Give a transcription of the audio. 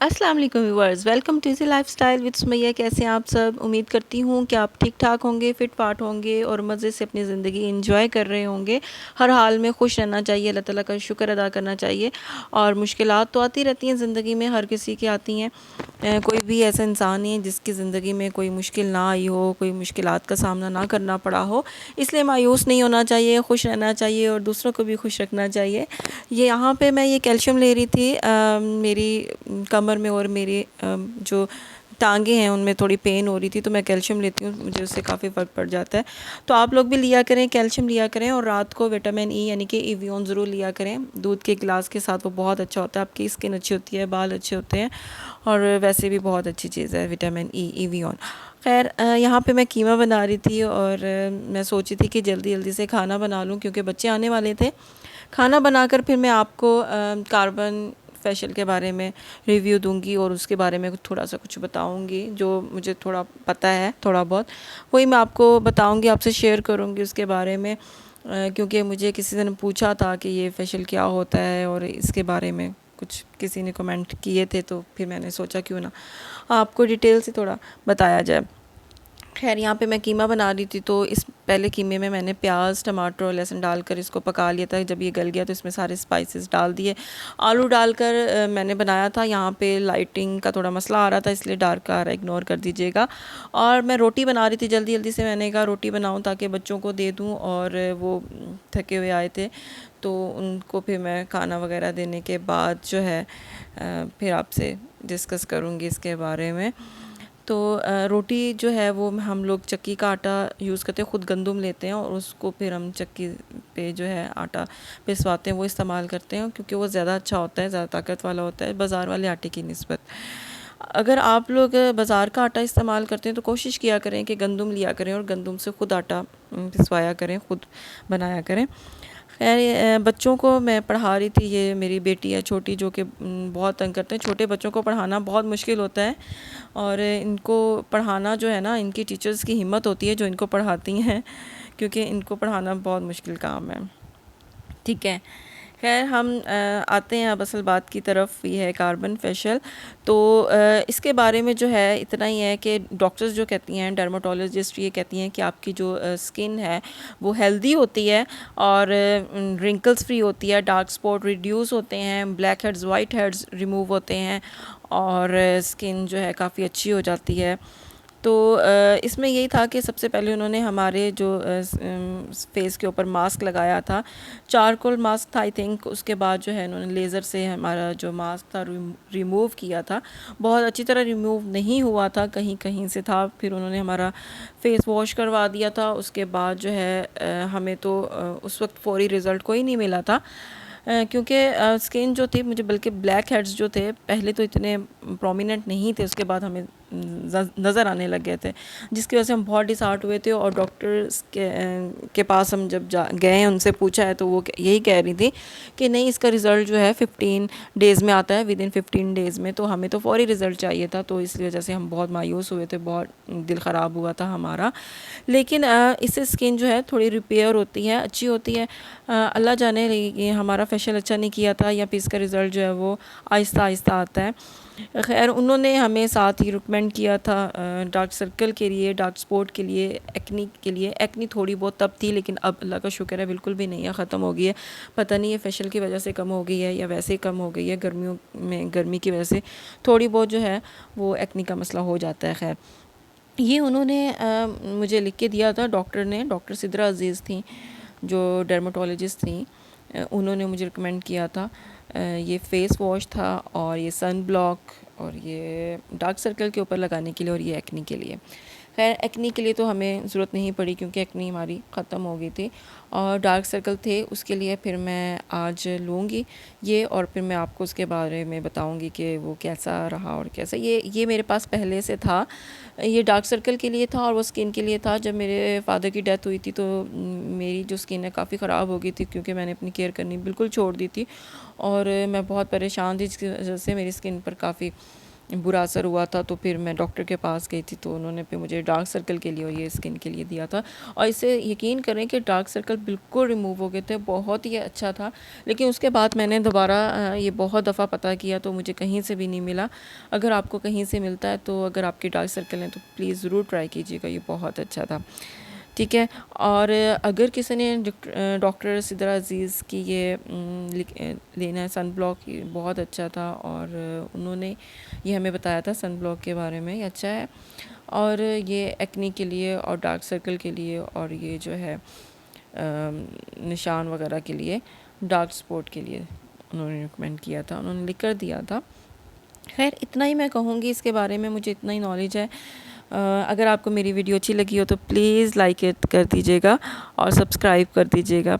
अस्सलाम वालेकुम viewers, welcome to easy lifestyle with Sumaiya. कैसे हैं आप सब? उम्मीद करती हूँ कि आप ठीक ठाक होंगे, फिट फाट होंगे और मज़े से अपनी ज़िंदगी एंजॉय कर रहे होंगे। हर हाल में खुश रहना चाहिए, अल्लाह ताला का शुक्र अदा करना चाहिए। और मुश्किलात तो आती रहती हैं ज़िंदगी में, हर किसी की आती हैं। कोई भी ऐसा इंसान नहीं है जिसकी ज़िंदगी में कोई मुश्किल ना आई हो, कोई मुश्किलात का सामना ना करना पड़ा हो। इसलिए मायूस नहीं होना चाहिए, खुश रहना चाहिए और दूसरों को भी खुश रखना चाहिए। ये यहाँ पे मैं ये कैल्शियम ले रही थी, मेरी कमर में और मेरे जो टांगे हैं उनमें थोड़ी पेन हो रही थी, तो मैं कैल्शियम लेती हूँ, मुझे उससे काफ़ी फ़र्क पड़ जाता है। तो आप लोग भी लिया करें, कैल्शियम लिया करें और रात को विटामिन ई यानी कि एवियन ज़रूर लिया करें दूध के गिलास के साथ। वो बहुत अच्छा होता है, आपकी स्किन अच्छी होती है, बाल अच्छे होते हैं और वैसे भी बहुत अच्छी चीज़ है विटामिन ई एवियन। खैर, यहाँ पे मैं कीमा बना रही थी और मैं सोची थी कि जल्दी जल्दी से खाना बना लूँ क्योंकि बच्चे आने वाले थे। खाना बनाकर फिर मैं आपको कार्बन फेशियल के बारे में रिव्यू दूंगी और उसके बारे में थोड़ा सा कुछ बताऊंगी जो मुझे थोड़ा पता है, थोड़ा बहुत वही मैं आपको बताऊंगी, आपसे शेयर करूंगी उसके बारे में। क्योंकि मुझे किसी ने पूछा था कि ये फेशियल क्या होता है और इसके बारे में कुछ किसी ने कमेंट किए थे, तो फिर मैंने सोचा क्यों ना आपको डिटेल से थोड़ा बताया जाए। खैर, यहाँ पे मैं कीमा बना रही थी, तो इस पहले कीमे में मैंने प्याज, टमाटर और लहसुन डालकर इसको पका लिया था। जब ये गल गया तो इसमें सारे स्पाइसेस डाल दिए। आलू डालकर मैंने बनाया था। यहाँ पे लाइटिंग का थोड़ा मसला आ रहा था, इसलिए डार्क आ रहा है, इग्नोर कर दीजिएगा। और मैं रोटी बना रही थी जल्दी जल्दी से, मैंने कहा रोटी बनाऊँ ताकि बच्चों को दे दूँ, और वो थके हुए आए थे तो उनको फिर मैं खाना वगैरह देने के बाद जो है फिर आपसे डिस्कस करूँगी इसके बारे में। तो रोटी जो है वो हम लोग चक्की का आटा यूज़ करते हैं, ख़ुद गंदम लेते हैं और उसको फिर हम चक्की पे जो है आटा पिसवाते हैं, वो इस्तेमाल करते हैं क्योंकि वो ज़्यादा अच्छा होता है, ज़्यादा ताकत वाला होता है बाज़ार वाले आटे की निस्बत। अगर आप लोग बाज़ार का आटा इस्तेमाल करते हैं तो कोशिश किया करें कि गंदम लिया करें और गंदम से ख़ुद आटा पिसवाया करें, ख़ुद बनाया करें। खैर, बच्चों को मैं पढ़ा रही थी। ये मेरी बेटी है छोटी जो कि बहुत तंग करते हैं। छोटे बच्चों को पढ़ाना बहुत मुश्किल होता है और इनको पढ़ाना जो है ना, इनकी टीचर्स की हिम्मत होती है जो इनको पढ़ाती हैं, क्योंकि इनको पढ़ाना बहुत मुश्किल काम है। ठीक है, खैर हम आते हैं अब असल बात की तरफ। ये है कार्बन फेशियल। तो इसके बारे में जो है इतना ही है कि डॉक्टर्स जो कहती हैं, डर्माटोलॉजिस्ट ये कहती हैं कि आपकी जो स्किन है वो हेल्दी होती है और रिंकल्स फ्री होती है, डार्क स्पॉट रिड्यूस होते हैं, black heads white heads remove होते हैं और स्किन जो है काफ़ी अच्छी हो जाती है। तो इसमें यही था कि सबसे पहले उन्होंने हमारे जो फेस के ऊपर मास्क लगाया था, चारकोल मास्क था आई थिंक। उसके बाद जो है उन्होंने लेज़र से हमारा जो मास्क था रिमूव किया था। बहुत अच्छी तरह रिमूव नहीं हुआ था, कहीं कहीं से था। फिर उन्होंने हमारा फेस वॉश करवा दिया था। उसके बाद जो है हमें तो उस वक्त फौरी रिज़ल्ट कोई नहीं मिला था, क्योंकि स्किन जो थी मुझे, बल्कि ब्लैक हेड्स जो थे पहले तो इतने प्रोमिनेंट नहीं थे, उसके बाद हमें नज़र आने लग गए थे, जिसकी वजह से हम बहुत डिसहार्ट हुए थे। और डॉक्टर्स के पास हम जब गए, उनसे पूछा है तो वो यही कह रही थी कि नहीं, इसका रिज़ल्ट जो है 15 डेज़ में आता है, विद इन 15 डेज़ में। तो हमें तो फौरी रिज़ल्ट चाहिए था, तो इस वजह से हम बहुत मायूस हुए थे, बहुत दिल ख़राब हुआ था हमारा। लेकिन इससे स्किन जो है थोड़ी रिपेयर होती है, अच्छी होती है। अल्लाह जाने ये हमारा फेशियल अच्छा नहीं किया था या फिर इसका रिज़ल्ट जो है वो आहिस्ता आहिस्ता आता है। खैर, उन्होंने हमें साथ ही रिकमेंड किया था डार्क सर्कल के लिए, डार्क स्पॉट के लिए, एक्नी के लिए। एक्नी थोड़ी बहुत तब थी, लेकिन अब अल्लाह का शुक्र है बिल्कुल भी नहीं है, ख़त्म हो गई है। पता नहीं ये फेशियल की वजह से कम हो गई है या वैसे ही कम हो गई है, गर्मियों में गर्मी की वजह से थोड़ी बहुत जो है वो एक्नी का मसला हो जाता है। खैर, ये उन्होंने मुझे लिख के दिया था डॉक्टर ने, डॉक्टर सिद्रा अज़ीज़ थी जो डर्माटोलॉजिस्ट थी। उन्होंने मुझे रिकमेंड किया था। ये फ़ेस वॉश था और ये सन ब्लॉक और ये डार्क सर्कल के ऊपर लगाने के लिए और ये एक्नी के लिए। खैर, एक्नी के लिए तो हमें ज़रूरत नहीं पड़ी क्योंकि एक्नी हमारी ख़त्म हो गई थी, और डार्क सर्कल थे उसके लिए फिर मैं आज लूँगी ये, और फिर मैं आपको उसके बारे में बताऊँगी कि वो कैसा रहा और कैसा। ये मेरे पास पहले से था। ये डार्क सर्कल के लिए था और वो स्किन के लिए था। जब मेरे फादर की डेथ हुई थी तो मेरी जो स्किन है काफ़ी ख़राब हो गई थी, क्योंकि मैंने अपनी केयर करनी बिल्कुल छोड़ दी थी और मैं बहुत परेशान थी, जिसकी वजह से मेरी स्किन पर काफ़ी बुरा असर हुआ था, तो फिर मैं डॉक्टर के पास गई थी, तो उन्होंने फिर मुझे डार्क सर्कल के लिए और ये स्किन के लिए दिया था। और इससे यकीन करें कि डार्क सर्कल बिल्कुल रिमूव हो गए थे, बहुत ही अच्छा था। लेकिन उसके बाद मैंने दोबारा ये बहुत दफ़ा पता किया तो मुझे कहीं से भी नहीं मिला। अगर आपको कहीं से मिलता है तो अगर आपके डार्क सर्कल हैं तो प्लीज़ ज़रूर ट्राई कीजिएगा, ये बहुत अच्छा था। ठीक है। और अगर किसी ने डॉक्टर सिद्रा अज़ीज़ की ये लेना है सन ब्लॉक, ये बहुत अच्छा था और उन्होंने ये हमें बताया था सन ब्लॉक के बारे में, ये अच्छा है। और ये एक्ने के लिए और डार्क सर्कल के लिए और ये जो है निशान वगैरह के लिए, डार्क स्पॉट के लिए उन्होंने रिकमेंड किया था, उन्होंने लिख कर दिया था। खैर इतना ही मैं कहूँगी इसके बारे में, मुझे इतना ही नॉलेज है। अगर आपको मेरी वीडियो अच्छी लगी हो तो प्लीज़ लाइक कर दीजिएगा और सब्सक्राइब कर दीजिएगा।